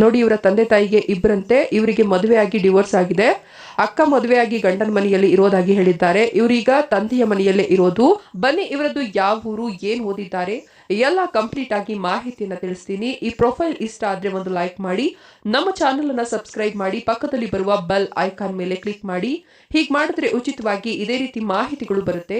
ನೋಡಿ, ಇವರ ತಂದೆ ತಾಯಿಗೆ ಇಬ್ಬರಂತೆ. ಇವರಿಗೆ ಮದುವೆಯಾಗಿ ಡಿವೋರ್ಸ್ ಆಗಿದೆ. ಅಕ್ಕ ಮದುವೆಯಾಗಿ ಗಂಡನ ಮನೆಯಲ್ಲಿ ಇರೋದಾಗಿ ಹೇಳಿದ್ದಾರೆ. ಇವರೀಗ ತಂದೆಯ ಮನೆಯಲ್ಲೇ ಇರೋದು. ಬನ್ನಿ, ಇವರದ್ದು ಯಾವ ಊರು, ಏನ್ ಓದಿದ್ದಾರೆ ಎಲ್ಲ ಕಂಪ್ಲೀಟ್ ಆಗಿ ಮಾಹಿತಿಯನ್ನ ತಿಳಿಸ್ತೀನಿ. ಈ ಪ್ರೊಫೈಲ್ ಇಷ್ಟ ಆದ್ರೆ ಒಂದು ಲೈಕ್ ಮಾಡಿ, ನಮ್ಮ ಚಾನೆಲ್ ಅನ್ನ ಸಬ್ಸ್ಕ್ರೈಬ್ ಮಾಡಿ, ಪಕ್ಕದಲ್ಲಿ ಬರುವ ಬೆಲ್ ಐಕಾನ್ ಮೇಲೆ ಕ್ಲಿಕ್ ಮಾಡಿ. ಹೀಗೆ ಮಾಡಿದ್ರೆ ಉಚಿತವಾಗಿ ಇದೇ ರೀತಿ ಮಾಹಿತಿಗಳು ಬರುತ್ತೆ.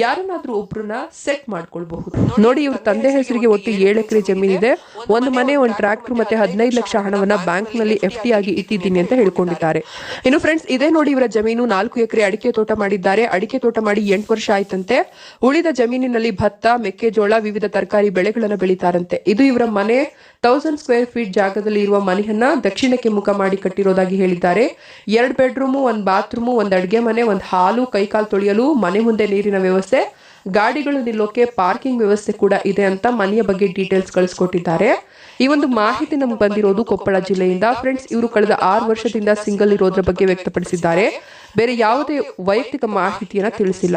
ಯಾರನ್ನಾದ್ರೂ ಒಬ್ರನ್ನ ಸೆಟ್ ಮಾಡ್ಕೊಳ್ಬಹುದು. ನೋಡಿ, ಇವ್ರ ತಂದೆ ಹೆಸರಿಗೆ ಒಟ್ಟು 7 ಎಕರೆ ಜಮೀನಿದೆ. ಒಂದು ಮನೆ, ಒಂದು ಟ್ರಾಕ್ಟರ್ ಮತ್ತೆ 15 ಲಕ್ಷ ಹಣವನ್ನ ಬ್ಯಾಂಕ್ ನಲ್ಲಿ FD ಆಗಿ ಇಟ್ಟಿದ್ದೀನಿ ಅಂತ ಹೇಳ್ಕೊಂಡಿದ್ದಾರೆ. ಇನ್ನು ಫ್ರೆಂಡ್ಸ್, ಇದೇ ನೋಡಿ ಇವರ ಜಮೀನು. 4 ಎಕರೆ ಅಡಿಕೆ ತೋಟ ಮಾಡಿದ್ದಾರೆ. ಅಡಿಕೆ ತೋಟ ಮಾಡಿ 8 ವರ್ಷ ಆಯ್ತಂತೆ. ಉಳಿದ ಜಮೀನಿನಲ್ಲಿ ಭತ್ತ, ಮೆಕ್ಕೆಜೋಳ, ವಿವಿಧ ತರಕಾರಿ ಬೆಳೆಗಳನ್ನ ಬೆಳೀತಾರಂತೆ. ಇದು ಇವರ ಮನೆ. 1000 ಸ್ಕ್ವೇರ್ ಫೀಟ್ ಜಾಗದಲ್ಲಿ ಇರುವ ಮನೆಯನ್ನ ದಕ್ಷಿಣಕ್ಕೆ ಮುಖ ಮಾಡಿ ಕಟ್ಟಿರೋದಾಗಿ ಹೇಳಿದ್ದಾರೆ. 2 ಬೆಡ್ರೂಮು, 1 ಬಾತ್ರೂಮು, 1 ಅಡ್ಗೆ ಮನೆ, 1 ಹಾಲು ಕೈಕಾಲು ತೊಳೆಯಲು, ಮನೆ ಮುಂದೆ ನೀರಿನ ವ್ಯವಸ್ಥೆ, ಗಾಡಿಗಳು ನಿಲ್ಲೋಕೆ ಪಾರ್ಕಿಂಗ್ ವ್ಯವಸ್ಥೆ ಕೂಡ ಇದೆ ಅಂತ ಮನೆಯ ಬಗ್ಗೆ ಡೀಟೇಲ್ಸ್ ಕಳಿಸ್ಕೊಟ್ಟಿದ್ದಾರೆ. ಈ ಒಂದು ಮಾಹಿತಿ ನಮ್ಗೆ ಬಂದಿರೋದು ಕೊಪ್ಪಳ ಜಿಲ್ಲೆಯಿಂದ. ಫ್ರೆಂಡ್ಸ್, ಇವರು ಕಳೆದ 6 ವರ್ಷದಿಂದ ಸಿಂಗಲ್ ಇರೋದ್ರ ಬಗ್ಗೆ ವ್ಯಕ್ತಪಡಿಸಿದ್ದಾರೆ. ಬೇರೆ ಯಾವುದೇ ವೈಯಕ್ತಿಕ ಮಾಹಿತಿಯನ್ನ ತಿಳಿಸಿಲ್ಲ.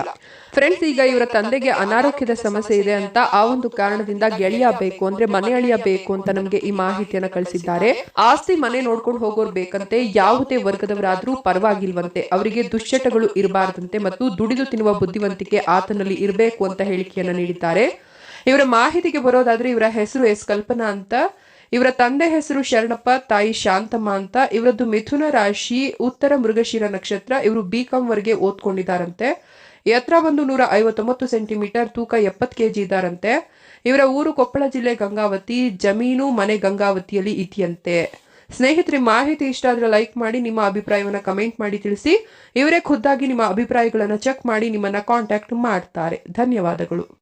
ಫ್ರೆಂಡ್ಸ್, ಈಗ ಇವರ ತಂದೆಗೆ ಅನಾರೋಗ್ಯದ ಸಮಸ್ಯೆ ಇದೆ ಅಂತ, ಆ ಒಂದು ಕಾರಣದಿಂದ ಗೆಳೆಯ ಬೇಕು ಅಂದ್ರೆ ಮನೆ ಅಳಿಯ ಬೇಕು ಅಂತ ನಮ್ಗೆ ಈ ಮಾಹಿತಿಯನ್ನ ಕಳಿಸಿದ್ದಾರೆ. ಆಸ್ತಿ ಮನೆ ನೋಡ್ಕೊಂಡು ಹೋಗೋರ್ ಬೇಕಂತೆ. ಯಾವುದೇ ವರ್ಗದವರಾದ್ರೂ ಪರವಾಗಿಲ್ವಂತೆ. ಅವರಿಗೆ ದುಶ್ಚಟಗಳು ಇರಬಾರ್ದಂತೆ ಮತ್ತು ದುಡಿದು ತಿನ್ನುವ ಬುದ್ಧಿವಂತಿಕೆ ಆತನಲ್ಲಿ ಇರಬೇಕು ಅಂತ ಹೇಳಿಕೆಯನ್ನ ನೀಡಿದ್ದಾರೆ. ಇವರ ಮಾಹಿತಿಗೆ ಬರೋದಾದ್ರೆ, ಇವರ ಹೆಸರು ಎಸ್ ಕಲ್ಪನಾ ಅಂತ. ಇವರ ತಂದೆ ಹೆಸರು ಶರಣಪ್ಪ, ತಾಯಿ ಶಾಂತಮ್ಮ ಅಂತ. ಇವರದ್ದು ಮಿಥುನ ರಾಶಿ, ಉತ್ತರ ಮೃಗಶಿರ ನಕ್ಷತ್ರ. ಇವರು BCom ವರೆಗೆ ಓದ್ಕೊಂಡಿದ್ದಾರಂತೆ. ಎತ್ತರ ಬಂದು 159 ಸೆಂಟಿಮೀಟರ್, ತೂಕ 70 kg ಇದ್ದಾರಂತೆ. ಇವರ ಊರು ಕೊಪ್ಪಳ ಜಿಲ್ಲೆ ಗಂಗಾವತಿ. ಜಮೀನು ಮನೆ ಗಂಗಾವತಿಯಲ್ಲಿ ಇದೆಯಂತೆ. ಸ್ನೇಹಿತರೆ, ಮಾಹಿತಿ ಇಷ್ಟ ಆದ್ರೆ ಲೈಕ್ ಮಾಡಿ, ನಿಮ್ಮ ಅಭಿಪ್ರಾಯವನ್ನ ಕಮೆಂಟ್ ಮಾಡಿ ತಿಳಿಸಿ. ಇವರೇ ಖುದ್ದಾಗಿ ನಿಮ್ಮ ಅಭಿಪ್ರಾಯಗಳನ್ನ ಚೆಕ್ ಮಾಡಿ ನಿಮ್ಮನ್ನ ಕಾಂಟ್ಯಾಕ್ಟ್ ಮಾಡ್ತಾರೆ. ಧನ್ಯವಾದಗಳು.